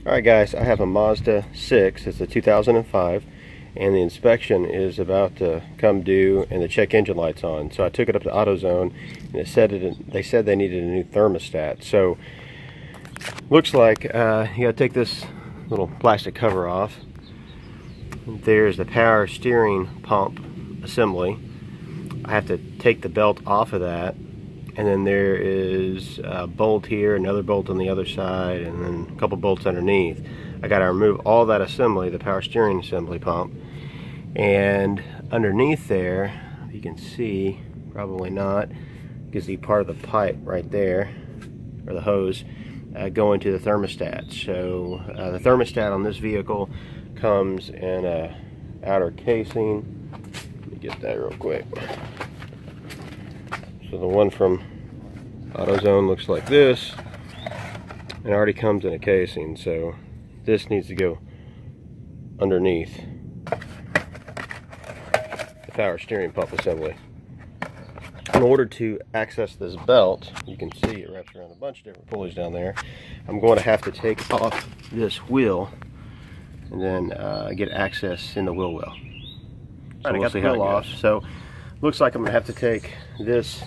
Alright guys, I have a Mazda 6, it's a 2005, and the inspection is about to come due and the check engine light's on. So I took it up to AutoZone and they said they needed a new thermostat. So looks like you gotta take this little plastic cover off. There's the power steering pump assembly. I have to take the belt off of that. And then there is a bolt here, another bolt on the other side, and then a couple bolts underneath. I got to remove all that assembly, the power steering assembly pump. And underneath there, you can see, probably not, you can see part of the pipe right there, or the hose, going to the thermostat. So the thermostat on this vehicle comes in a outer casing. Let me get that real quick. So the one from AutoZone looks like this, and already comes in a casing, so this needs to go underneath the power steering pump assembly. In order to access this belt, you can see it wraps around a bunch of different pulleys down there. I'm going to have to take off this wheel and then get access in the wheel well. So we'll see how it goes. So looks like I'm going to have to take this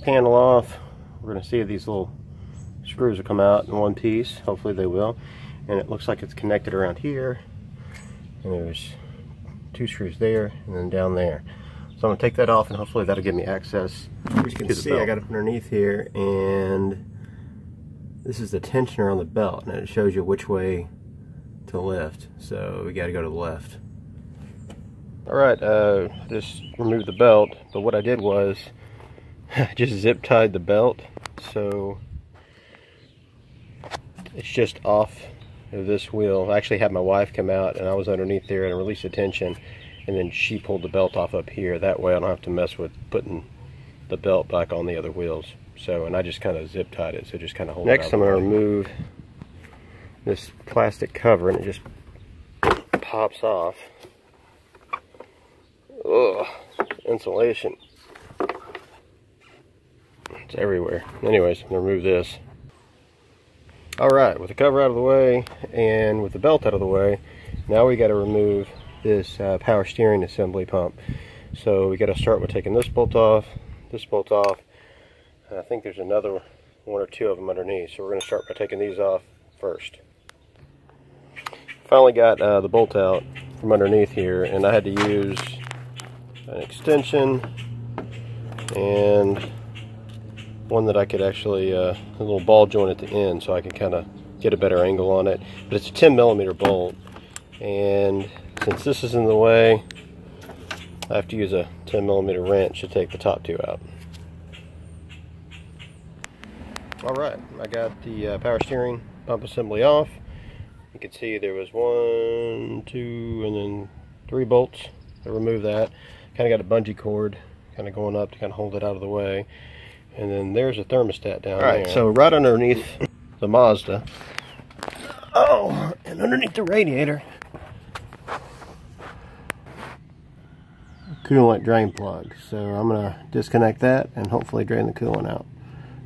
panel off. We're going to see if these little screws will come out in one piece. Hopefully they will. And it looks like it's connected around here, and there's two screws there and then down there. So I'm going to take that off, and hopefully that'll give me access. As you can see, I got it underneath here, and this is the tensioner on the belt, and it shows you which way to lift. So we got to go to the left. Alright, just removed the belt, but what I did was I just zip tied the belt, so it's just off of this wheel. I actually had my wife come out, and I was underneath there and release the tension, and then she pulled the belt off up here. That way I don't have to mess with putting the belt back on the other wheels. So, and I just kind of zip tied it, so just kind of hold it out. Next I'm going to remove this plastic cover, and it just pops off. Ugh, insulation. It's everywhere. Anyways, I'm going to remove this. Alright, with the cover out of the way and with the belt out of the way, now we got to remove this power steering assembly pump. So we got to start with taking this bolt off, and I think there's another one or two of them underneath. So we're going to start by taking these off first. Finally got the bolt out from underneath here, and I had to use an extension and one that I could actually, a little ball joint at the end, so I could kind of get a better angle on it. But it's a 10mm bolt, and since this is in the way, I have to use a 10mm wrench to take the top two out. Alright, I got the power steering pump assembly off. You can see there was 1, 2, and then 3 bolts. I removed that. Kind of got a bungee cord kind of going up to kind of hold it out of the way. And then there's a thermostat down there. Alright, so right underneath the Mazda, and underneath the radiator, coolant drain plug. So I'm going to disconnect that and hopefully drain the coolant out.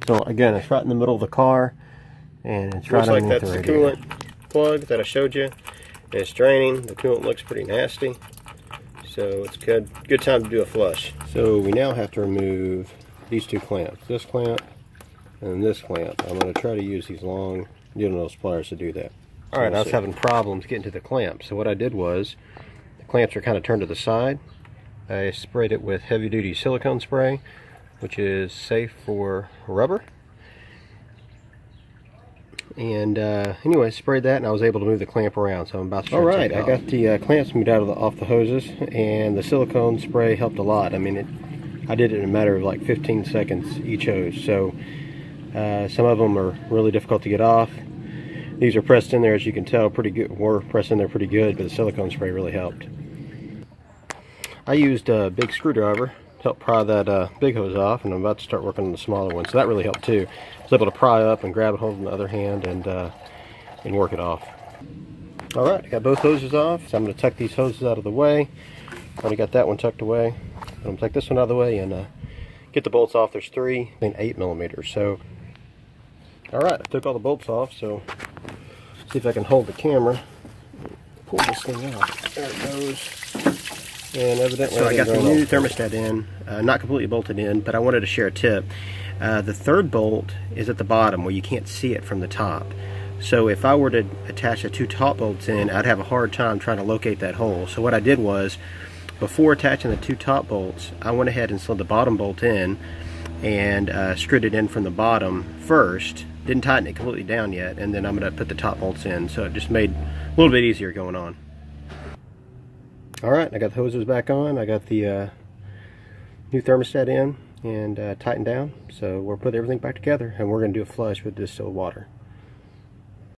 So again, it's right in the middle of the car, and it's right underneath the radiator. Looks like that's the coolant plug that I showed you. It's draining. The coolant looks pretty nasty, so it's good time to do a flush. So we now have to remove these two clamps, this clamp and this clamp. I'm going to try to use these long needle nose pliers to do that. Alright, I was having problems getting to the clamp, so what I did was, the clamps are kind of turned to the side. I sprayed it with heavy duty silicone spray, which is safe for rubber. And anyway, sprayed that, and I was able to move the clamp around, so I'm about to try to take it off. I got the clamps moved out of off the hoses, and the silicone spray helped a lot. I mean, I did it in a matter of like 15 seconds each hose. So some of them are really difficult to get off. These are pressed in there, as you can tell, pretty good. Were pressed in there pretty good, but the silicone spray really helped. I used a big screwdriver to help pry that big hose off, and I'm about to start working on the smaller one, so that really helped too. I was able to pry up and grab it, hold it in the other hand, and work it off. Alright, I got both hoses off, so I'm going to tuck these hoses out of the way. Already got that one tucked away. I'm going to take this one out of the way and get the bolts off. There's 8mm. So, alright, I took all the bolts off, so See if I can hold the camera. Pull this thing out. There it goes. And evidently, so I got the new thermostat in, not completely bolted in, but I wanted to share a tip. The third bolt is at the bottom where you can't see it from the top. So if I were to attach the two top bolts in, I'd have a hard time trying to locate that hole. So what I did was, before attaching the two top bolts, I went ahead and slid the bottom bolt in and screwed it in from the bottom first. Didn't tighten it completely down yet, and then I'm going to put the top bolts in, so it just made a little bit easier going on. Alright, I got the hoses back on, I got the new thermostat in and tightened down, so we'll put everything back together and we're going to do a flush with distilled water.